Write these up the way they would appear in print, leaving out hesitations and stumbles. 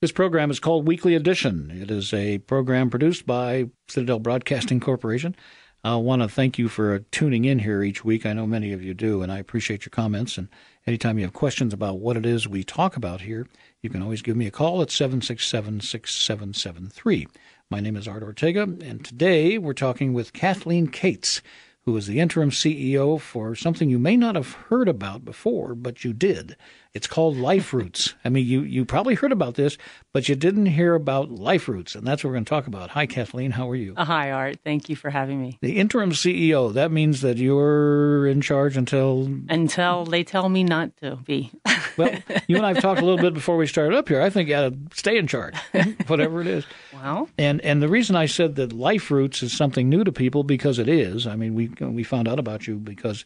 This program is called Weekly Edition. It is a program produced by Citadel Broadcasting Corporation. I want to thank you for tuning in here each week. I know many of you do, and I appreciate your comments. And anytime you have questions about what it is we talk about here, you can always give me a call at 767-6773. My name is Art Ortega, and today we're talking with Kathleen Cates, who is the interim CEO for something you may not have heard about before, but you did. It's called LifeROOTS. I mean, you probably heard about this, but you didn't hear about LifeROOTS, and that's what we're going to talk about. Hi, Kathleen. How are you? Hi, Art. Thank you for having me. The interim CEO, that means that you're in charge until... Until they tell me not to be. Well, you and I have talked a little bit before we started up here. I think you ought to stay in charge, whatever it is. Well. And the reason I said that LifeROOTS is something new to people, because it is. I mean, we found out about you because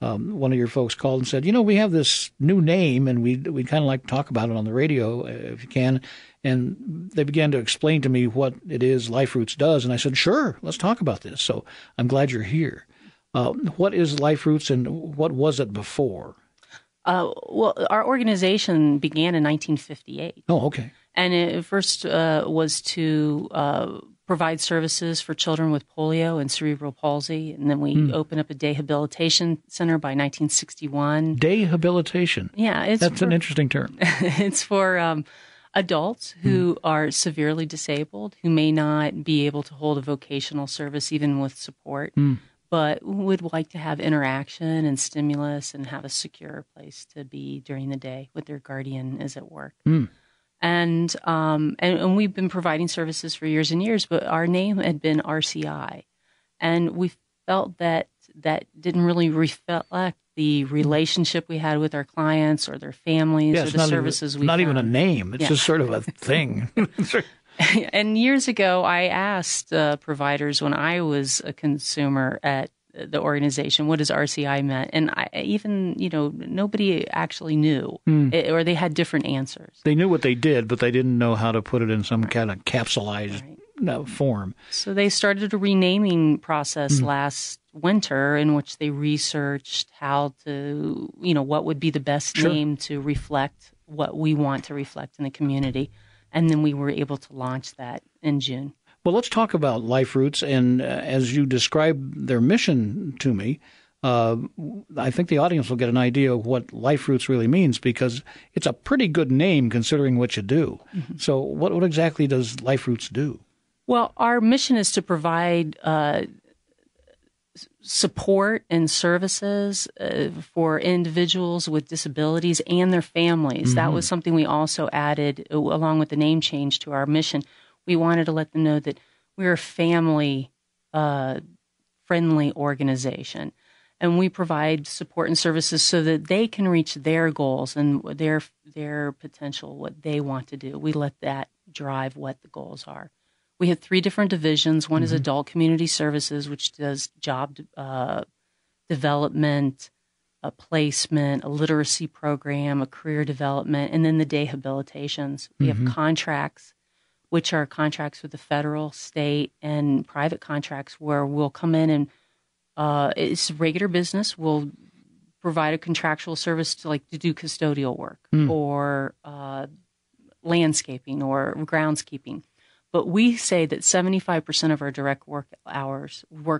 one of your folks called and said, we have this new name, and we'd kind of like to talk about it on the radio if you can. And they began to explain to me what it is LifeROOTS does. And I said, sure, let's talk about this. So I'm glad you're here. What is LifeROOTS, and what was it before? Well, our organization began in 1958. Oh, okay. And it first was to provide services for children with polio and cerebral palsy. And then we opened up a dayhabilitation center by 1961. Dayhabilitation? Yeah. That's an interesting term. It's for adults who are severely disabled, who may not be able to hold a vocational service even with support. But would like to have interaction and stimulus and have a secure place to be during the day with their guardian is at work. And we've been providing services for years and years, but our name had been RCI. And we felt that didn't really reflect the relationship we had with our clients or their families or the services we found. Not even a name. It's just sort of a thing. And years ago, I asked providers when I was a consumer at the organization, what does RCI meant? And nobody actually knew, or they had different answers. They knew what they did, but they didn't know how to put it in some kind of capsulized form. So they started a renaming process last winter in which they researched how to, what would be the best name to reflect what we want to reflect in the community. And then we were able to launch that in June. Well, let's talk about LifeROOTS. And as you describe their mission to me, I think the audience will get an idea of what LifeROOTS really means, because it's a pretty good name considering what you do. So what exactly does LifeROOTS do? Well, our mission is to provide support and services for individuals with disabilities and their families. That was something we also added along with the name change to our mission. We wanted to let them know that we're a family-friendly organization, and we provide support and services so that they can reach their goals and their potential, what they want to do. We let that drive what the goals are. We have 3 different divisions. One is Adult Community Services, which does job development, a placement, a literacy program, a career development, and then the dayhabilitations. We have contracts, which are contracts with the federal, state, and private contracts where we'll come in and it's regular business. We'll provide a contractual service to do custodial work or landscaping or groundskeeping. But we say that 75% of our direct work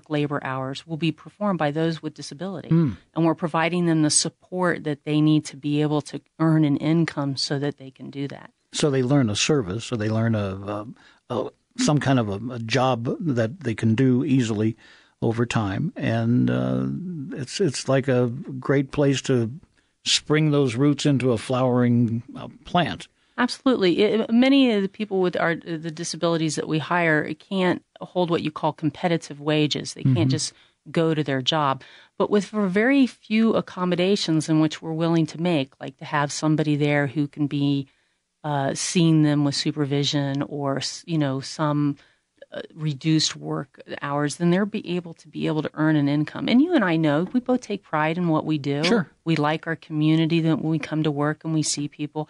labor hours, will be performed by those with disability. And we're providing them the support that they need to be able to earn an income so that they can do that. So they learn a service, or they learn some kind of a job that they can do easily over time. And it's like a great place to spring those roots into a flowering plant. Absolutely. Many of the people with the disabilities that we hire can't hold what you call competitive wages. They can't just go to their job. But for very few accommodations in which we're willing to make, like to have somebody there who can be seeing them with supervision or, some reduced work hours, then they'll be able to earn an income. And you and I know we both take pride in what we do. Sure. We like our community that when we come to work and we see people.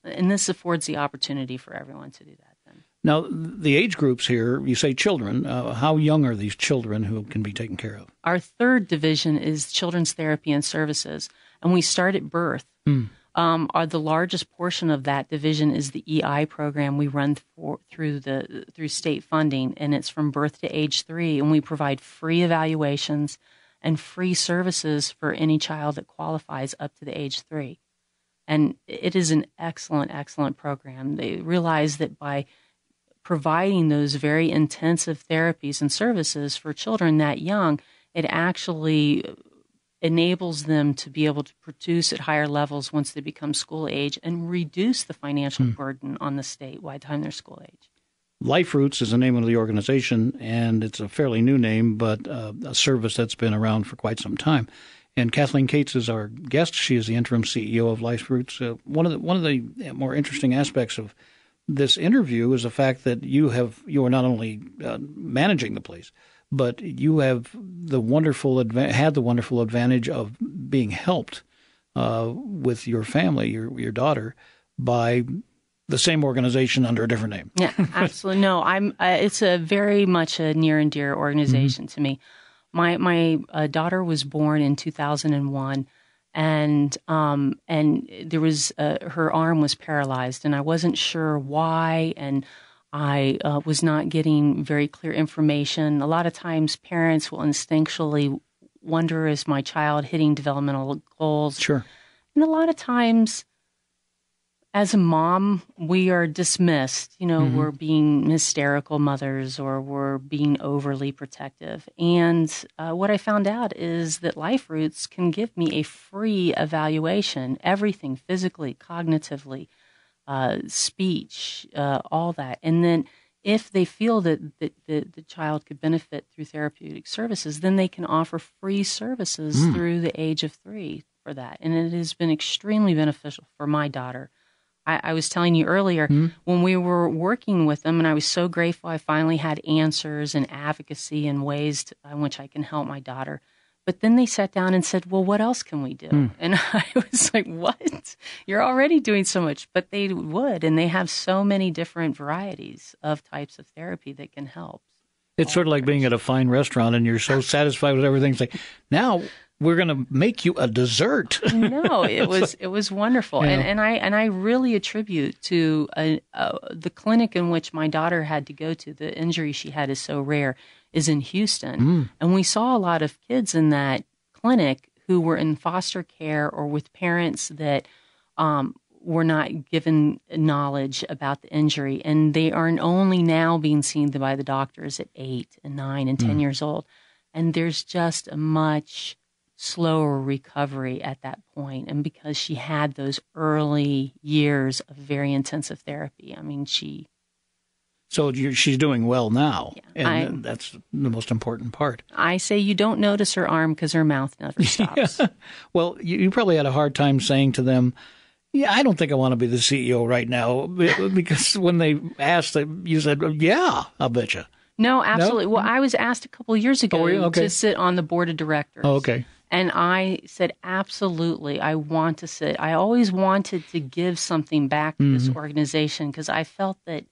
And this affords the opportunity for everyone to do that then. Now, the age groups here, you say children. How young are these children who can be taken care of? Our third division is children's therapy and services, and we start at birth. are the largest portion of that division is the EI program we run through state funding, and it's from birth to age 3, and we provide free evaluations and free services for any child that qualifies up to the age 3. And it is an excellent, excellent program. They realize that by providing those very intensive therapies and services for children that young, it actually enables them to be able to produce at higher levels once they become school age and reduce the financial burden on the state by the time they're school age. LifeROOTS is the name of the organization, and it's a fairly new name, but a service that's been around for quite some time. And Kathleen Cates is our guest. She is the interim CEO of LifeROOTS. One of the more interesting aspects of this interview is the fact that you are not only managing the place, but you have had the wonderful advantage of being helped with your family, your daughter, by the same organization under a different name. Yeah, absolutely. No, it's a very much a near and dear organization to me. My daughter was born in 2001, and there was her arm was paralyzed, and I wasn't sure why, and I was not getting very clear information. A lot of times, parents will instinctually wonder, is my child hitting developmental goals? Sure. And a lot of times, as a mom, we are dismissed. We're being hysterical mothers, or we're being overly protective. And what I found out is that LifeROOTS can give me a free evaluation, everything physically, cognitively, speech, all that. And then if they feel that the child could benefit through therapeutic services, then they can offer free services through the age of 3 for that. And it has been extremely beneficial for my daughter. I was telling you earlier, when we were working with them, and I was so grateful I finally had answers and advocacy and ways in which I can help my daughter. But then they sat down and said, well, what else can we do? And I was like, what? You're already doing so much. But they would, and they have so many different varieties of types of therapy that can help. It's sort of like being at a fine restaurant and you're so satisfied with everything. It's like, now we're going to make you a dessert. No, it was wonderful. Yeah. And I really attribute to the clinic in which my daughter had to go to. The injury she had is so rare, is in Houston. And we saw a lot of kids in that clinic who were in foster care or with parents that were not given knowledge about the injury. And they are only now being seen by the doctors at 8 and 9 and 10 years old. And there's just a much slower recovery at that point. And because she had those early years of very intensive therapy, I mean, So she's doing well now, and that's the most important part. I say you don't notice her arm because her mouth never stops. Yeah. Well, you probably had a hard time saying to them, yeah, I don't think I want to be the CEO right now, because when they asked, you said, yeah, I'll bet you. No, absolutely. No? Well, I was asked a couple of years ago to sit on the board of directors. Oh, okay. And I said, absolutely, I want to sit. I always wanted to give something back to this organization because I felt that,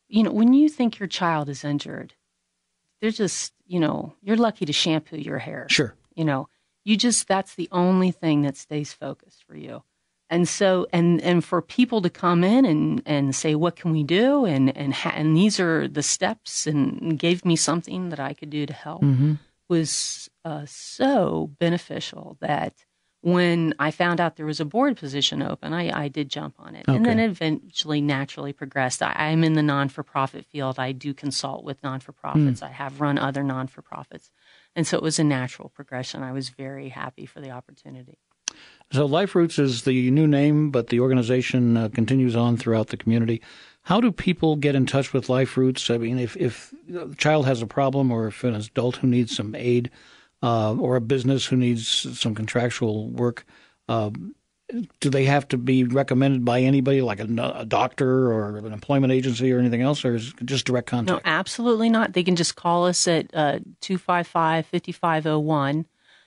when you think your child is injured, they're just, you're lucky to shampoo your hair. Sure. That's the only thing that stays focused for you. And so, and for people to come in and say, what can we do? And these are the steps, and gave me something that I could do to help was so beneficial that when I found out there was a board position open, I did jump on it. Okay. And then eventually naturally progressed. I'm in the non-for-profit field. I do consult with non-for-profits. I have run other non-for-profits. And so it was a natural progression. I was very happy for the opportunity. So LifeROOTS is the new name, but the organization continues on throughout the community. How do people get in touch with LifeROOTS? I mean, if a child has a problem, or if an adult who needs some aid, or a business who needs some contractual work, do they have to be recommended by anybody, like a doctor or an employment agency or anything else, or is it just direct contact? No, absolutely not. They can just call us at 255-5501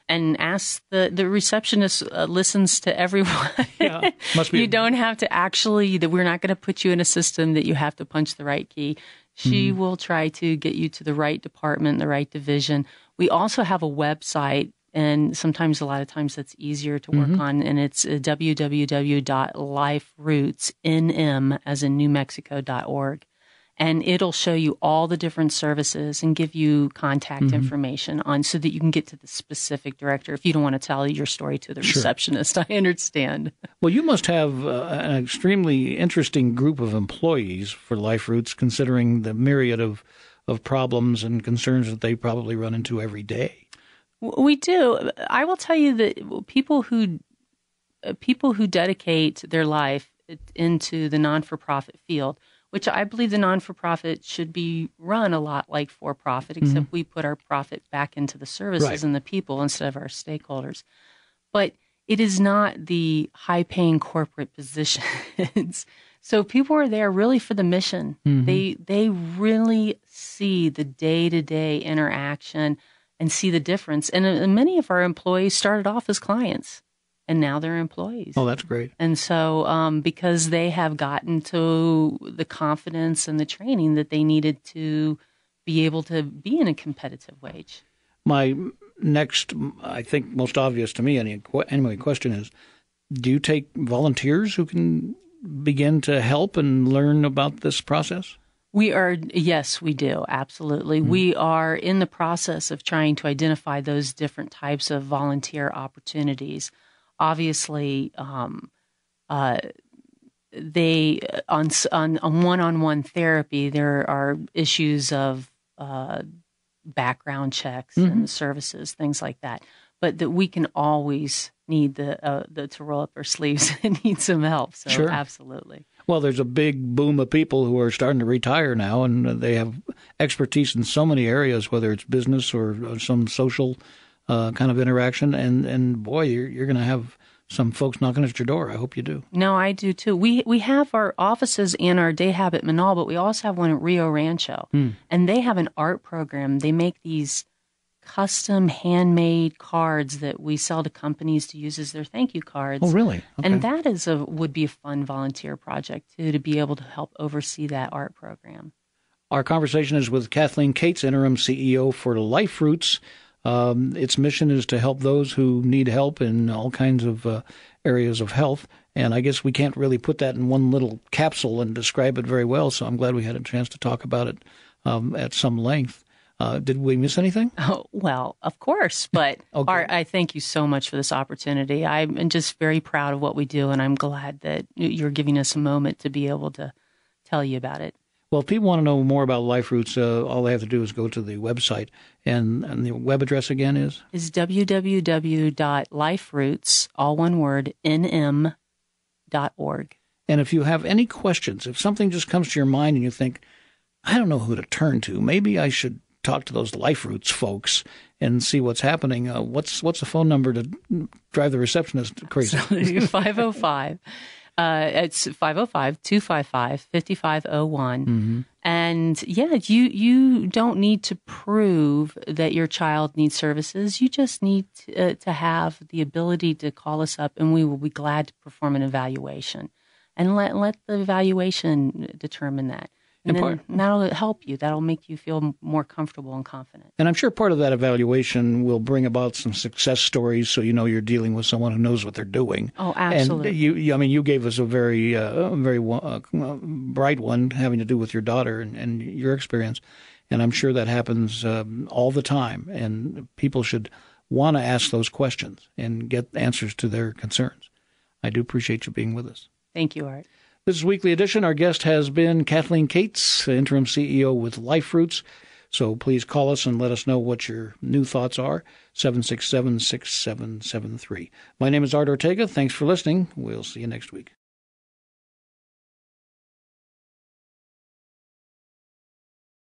and ask. The receptionist listens to everyone. Yeah, must be. You don't have to we're not going to put you in a system that you have to punch the right key. She will try to get you to the right department, the right division. We also have a website And sometimes, a lot of times, that's easier to work on. And it's www.liferootsnm, as in NewMexico.org. And it'll show you all the different services and give you contact information on, so that you can get to the specific director if you don't want to tell your story to the receptionist. I understand. Well, you must have an extremely interesting group of employees for LifeRoots, considering the myriad of problems and concerns that they probably run into every day. We do. I will tell you that people who dedicate their life into the non-for-profit field, which I believe the non-for-profit should be run a lot like for-profit, except we put our profit back into the services and the people instead of our stakeholders. But it is not the high-paying corporate positions. So people are there really for the mission. They really see the day-to-day interaction and see the difference. And many of our employees started off as clients, and now they're employees. Oh, that's great. And so because they have gotten to the confidence and the training that they needed to be able to be in a competitive wage. My next, I think most obvious to me anyway, question is, do you take volunteers who can begin to help and learn about this process? Yes, we do. Absolutely. We are in the process of trying to identify those different types of volunteer opportunities. Obviously, they on one-on-one therapy, there are issues of background checks and services, things like that. But that we can always need to roll up our sleeves and need some help. So absolutely. Well, there's a big boom of people who are starting to retire now, and they have expertise in so many areas, whether it's business or some social kind of interaction. And boy, you're going to have some folks knocking at your door. I hope you do. No, I do too. We have our offices in our day hab at Manal, but we also have one at Rio Rancho. And they have an art program. They make these custom handmade cards that we sell to companies to use as their thank you cards. Oh, really? Okay. And that would be a fun volunteer project too, to be able to help oversee that art program. Our conversation is with Kathleen Cates, interim CEO for LifeRoots. Its mission is to help those who need help in all kinds of areas of health. And I guess we can't really put that in one little capsule and describe it very well. So I'm glad we had a chance to talk about it at some length. Did we miss anything? Oh, well, of course. But okay. Art, I thank you so much for this opportunity. I'm just very proud of what we do, and I'm glad that you're giving us a moment to be able to tell you about it. Well, if people want to know more about LifeRoots, all they have to do is go to the website. And the web address again is? Is www.liferoots, all one word, nm.org. And if you have any questions, if something just comes to your mind and you think, I don't know who to turn to, maybe I should talk to those LifeRoots folks and see what's happening. What's the phone number to drive the receptionist crazy? 505. It's 505-255-5501. And yeah, you don't need to prove that your child needs services. You just need to have the ability to call us up, and we will be glad to perform an evaluation. And let the evaluation determine that. And then that'll help you. That'll make you feel more comfortable and confident. And I'm sure part of that evaluation will bring about some success stories, so you know you're dealing with someone who knows what they're doing. Oh, absolutely. And you gave us a very bright one having to do with your daughter and your experience. And I'm sure that happens all the time. And people should want to ask those questions and get answers to their concerns. I do appreciate you being with us. Thank you, Art. This is Weekly Edition. Our guest has been Kathleen Cates, interim CEO with LifeRoots. So please call us and let us know what your new thoughts are, 767-6773. My name is Art Ortega. Thanks for listening. We'll see you next week.